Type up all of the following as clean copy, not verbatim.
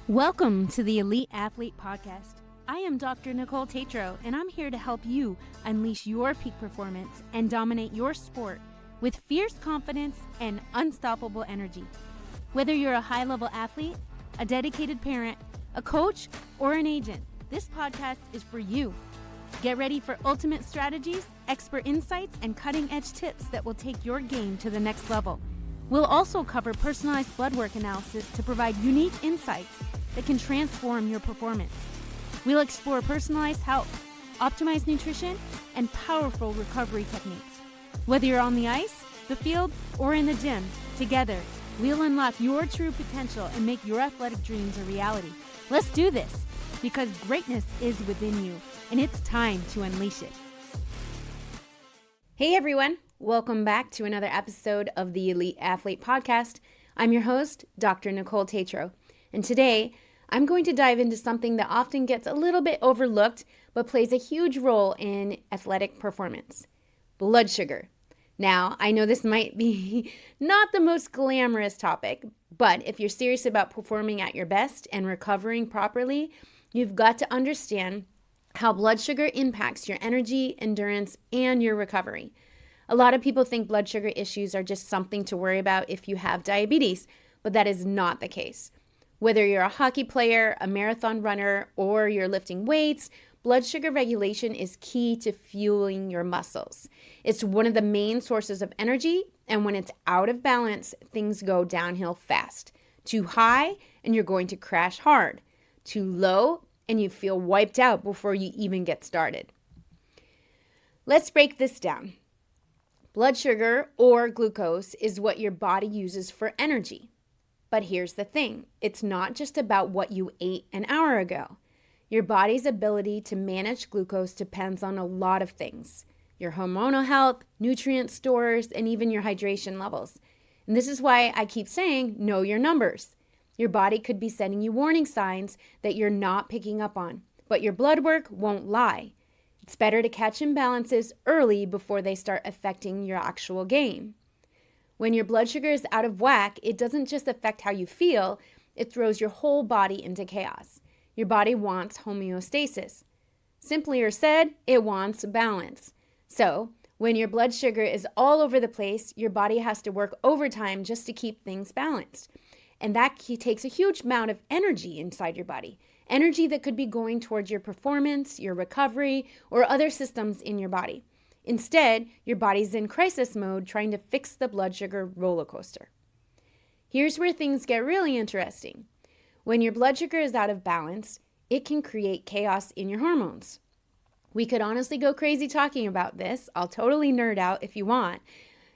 Welcome to the Elite Athlete Podcast. I am Dr. Nicole Tatro, and I'm here to help you unleash your peak performance and dominate your sport with fierce confidence and unstoppable energy. Whether you're a high-level athlete, a dedicated parent, a coach, or an agent, this podcast is for you. Get ready for ultimate strategies, expert insights, and cutting-edge tips that will take your game to the next level. We'll also cover personalized blood work analysis to provide unique insights that can transform your performance. We'll explore personalized health, optimized nutrition, and powerful recovery techniques. Whether you're on the ice, the field, or in the gym, together, we'll unlock your true potential and make your athletic dreams a reality. Let's do this, because greatness is within you, and it's time to unleash it. Hey everyone, welcome back to another episode of the Elite Athlete Podcast. I'm your host, Dr. Nicole Tatro, and today I'm going to dive into something that often gets a little bit overlooked but plays a huge role in athletic performance: blood sugar. Now, I know this might be not the most glamorous topic, but if you're serious about performing at your best and recovering properly, you've got to understand how blood sugar impacts your energy, endurance, and your recovery. A lot of people think blood sugar issues are just something to worry about if you have diabetes, but that is not the case. Whether you're a hockey player, a marathon runner, or you're lifting weights, blood sugar regulation is key to fueling your muscles. It's one of the main sources of energy, and when it's out of balance, things go downhill fast. Too high, and you're going to crash hard. Too low, and you feel wiped out before you even get started. Let's break this down. Blood sugar, or glucose, is what your body uses for energy. But here's the thing, it's not just about what you ate an hour ago. Your body's ability to manage glucose depends on a lot of things: your hormonal health, nutrient stores, and even your hydration levels. And this is why I keep saying, know your numbers. Your body could be sending you warning signs that you're not picking up on, but your blood work won't lie. It's better to catch imbalances early before they start affecting your actual game. When your blood sugar is out of whack, it doesn't just affect how you feel, it throws your whole body into chaos. Your body wants homeostasis. Simply said, it wants balance. So, when your blood sugar is all over the place, your body has to work overtime just to keep things balanced. And that takes a huge amount of energy inside your body. Energy that could be going towards your performance, your recovery, or other systems in your body. Instead, your body's in crisis mode trying to fix the blood sugar roller coaster. Here's where things get really interesting. When your blood sugar is out of balance, it can create chaos in your hormones. We could honestly go crazy talking about this. I'll totally nerd out if you want.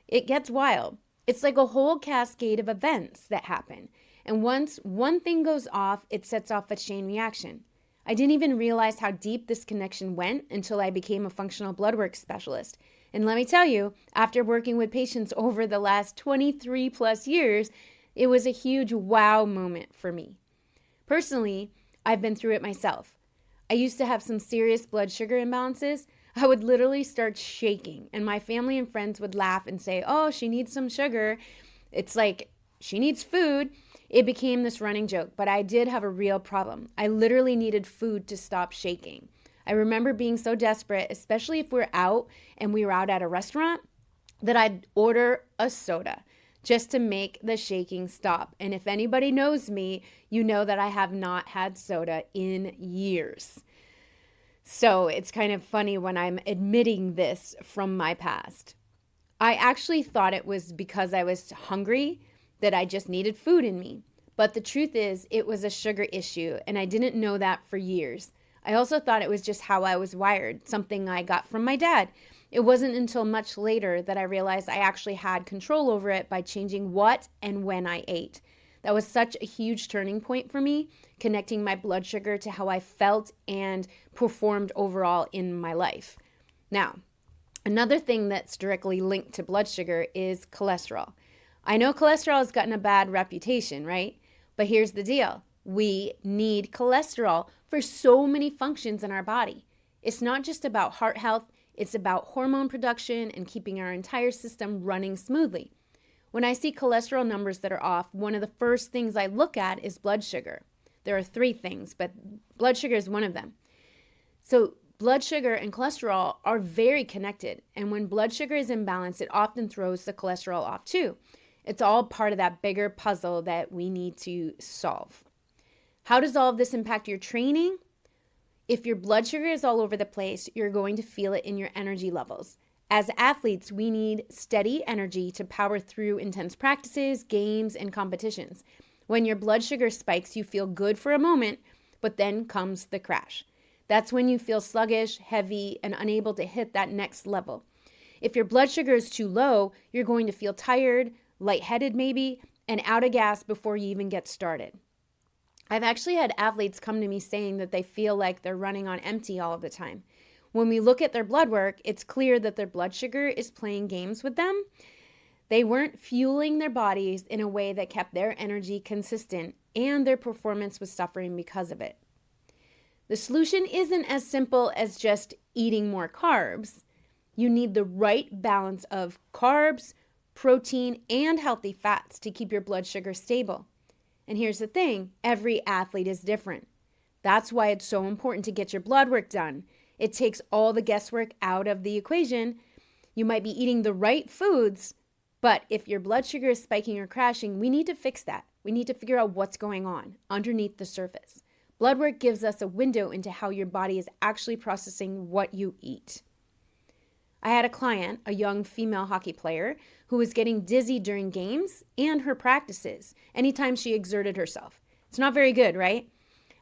It gets wild. It's like a whole cascade of events that happen. And once one thing goes off, it sets off a chain reaction. I didn't even realize how deep this connection went until I became a functional blood work specialist. And let me tell you, after working with patients over the last 23 plus years, it was a huge wow moment for me. Personally, I've been through it myself. I used to have some serious blood sugar imbalances. I would literally start shaking, and my family and friends would laugh and say, "Oh, she needs some sugar." It's like, she needs food. It became this running joke, but I did have a real problem. I literally needed food to stop shaking. I remember being so desperate, especially if we're out and we were out at a restaurant, that I'd order a soda just to make the shaking stop. And if anybody knows me, you know that I have not had soda in years. So it's kind of funny when I'm admitting this from my past. I actually thought it was because I was hungry, that I just needed food in me. But the truth is, it was a sugar issue, and I didn't know that for years. I also thought it was just how I was wired, something I got from my dad. It wasn't until much later that I realized I actually had control over it by changing what and when I ate. That was such a huge turning point for me, connecting my blood sugar to how I felt and performed overall in my life. Now, another thing that's directly linked to blood sugar is cholesterol. I know cholesterol has gotten a bad reputation, right? But here's the deal. We need cholesterol for so many functions in our body. It's not just about heart health, it's about hormone production and keeping our entire system running smoothly. When I see cholesterol numbers that are off, one of the first things I look at is blood sugar. There are 3 things, but blood sugar is one of them. So blood sugar and cholesterol are very connected. And when blood sugar is imbalanced, it often throws the cholesterol off too. It's all part of that bigger puzzle that we need to solve. How does all of this impact your training? If your blood sugar is all over the place, you're going to feel it in your energy levels. As athletes, we need steady energy to power through intense practices, games, and competitions. When your blood sugar spikes, you feel good for a moment, but then comes the crash. That's when you feel sluggish, heavy, and unable to hit that next level. If your blood sugar is too low, you're going to feel tired, lightheaded maybe, and out of gas before you even get started. I've actually had athletes come to me saying that they feel like they're running on empty all of the time. When we look at their blood work, it's clear that their blood sugar is playing games with them. They weren't fueling their bodies in a way that kept their energy consistent, and their performance was suffering because of it. The solution isn't as simple as just eating more carbs. You need the right balance of carbs, protein, and healthy fats to keep your blood sugar stable. And here's the thing, every athlete is different. That's why it's so important to get your blood work done. It takes all the guesswork out of the equation. You might be eating the right foods, but if your blood sugar is spiking or crashing, we need to fix that. We need to figure out what's going on underneath the surface. Blood work gives us a window into how your body is actually processing what you eat. I had a client, a young female hockey player, who was getting dizzy during games and her practices anytime she exerted herself. It's not very good, right?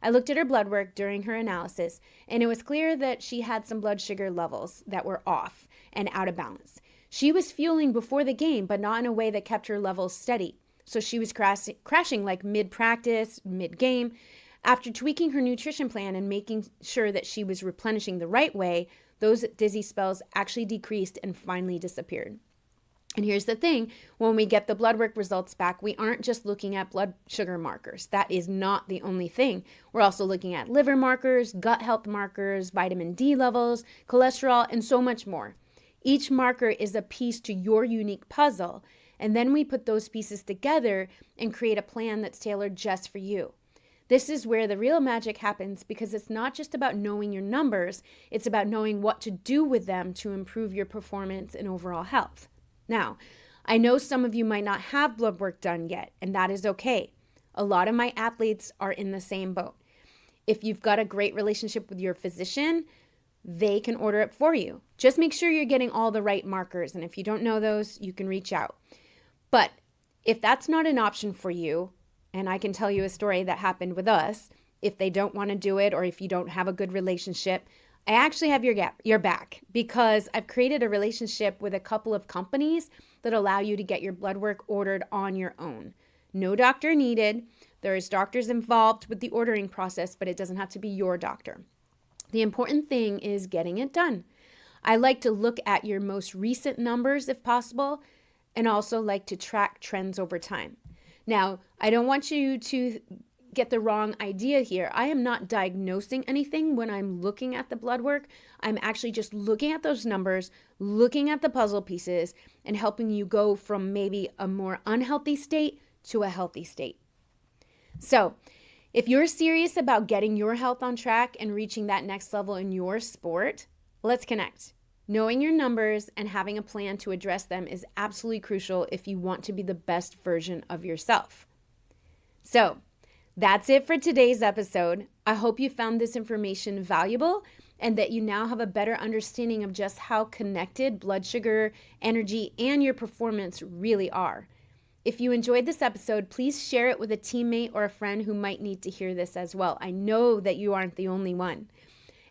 I looked at her blood work during her analysis, and it was clear that she had some blood sugar levels that were off and out of balance. She was fueling before the game, but not in a way that kept her levels steady. So she was crashing like mid-practice, mid-game. After tweaking her nutrition plan and making sure that she was replenishing the right way, those dizzy spells actually decreased and finally disappeared. And here's the thing, when we get the blood work results back, we aren't just looking at blood sugar markers. That is not the only thing. We're also looking at liver markers, gut health markers, vitamin D levels, cholesterol, and so much more. Each marker is a piece to your unique puzzle, and then we put those pieces together and create a plan that's tailored just for you. This is where the real magic happens, because it's not just about knowing your numbers, it's about knowing what to do with them to improve your performance and overall health. Now, I know some of you might not have blood work done yet, and that is okay. A lot of my athletes are in the same boat. If you've got a great relationship with your physician, they can order it for you. Just make sure you're getting all the right markers, and if you don't know those, you can reach out. But if that's not an option for you, and I can tell you a story that happened with us, if they don't want to do it or if you don't have a good relationship, I actually have your back, because I've created a relationship with a couple of companies that allow you to get your blood work ordered on your own. No doctor needed. There is doctors involved with the ordering process, but it doesn't have to be your doctor. The important thing is getting it done. I like to look at your most recent numbers if possible, and also like to track trends over time. Now, I don't want you to get the wrong idea here. I am not diagnosing anything when I'm looking at the blood work. I'm actually just looking at those numbers, looking at the puzzle pieces, and helping you go from maybe a more unhealthy state to a healthy state. So, if you're serious about getting your health on track and reaching that next level in your sport, let's connect. Knowing your numbers and having a plan to address them is absolutely crucial if you want to be the best version of yourself. So, that's it for today's episode. I hope you found this information valuable and that you now have a better understanding of just how connected blood sugar, energy, and your performance really are. If you enjoyed this episode, please share it with a teammate or a friend who might need to hear this as well. I know that you aren't the only one.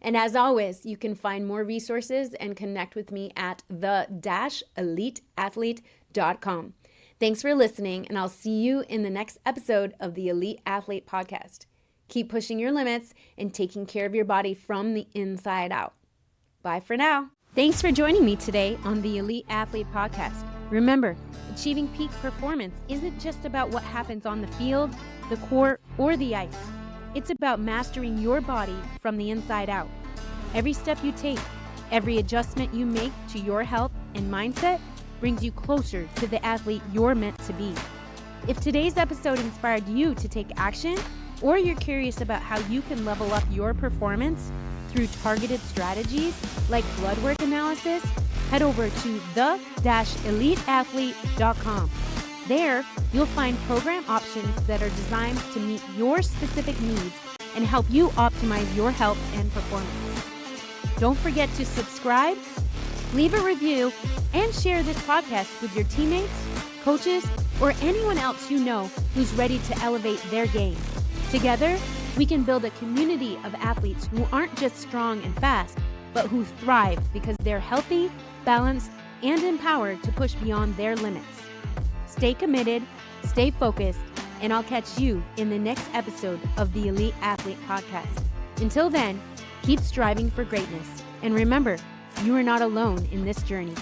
And as always, you can find more resources and connect with me at the-eliteathlete.com. Thanks for listening, and I'll see you in the next episode of the Elite Athlete Podcast. Keep pushing your limits and taking care of your body from the inside out. Bye for now. Thanks for joining me today on the Elite Athlete Podcast. Remember, achieving peak performance isn't just about what happens on the field, the court, or the ice. It's about mastering your body from the inside out. Every step you take, every adjustment you make to your health and mindset brings you closer to the athlete you're meant to be. If today's episode inspired you to take action, or you're curious about how you can level up your performance through targeted strategies like blood work analysis, head over to the-eliteathlete.com. There, you'll find program options that are designed to meet your specific needs and help you optimize your health and performance. Don't forget to subscribe, leave a review, and share this podcast with your teammates, coaches, or anyone else you know who's ready to elevate their game. Together, we can build a community of athletes who aren't just strong and fast, but who thrive because they're healthy, balanced, and empowered to push beyond their limits. Stay committed, stay focused, and I'll catch you in the next episode of the Elite Athlete Podcast. Until then, keep striving for greatness. And remember, you are not alone in this journey.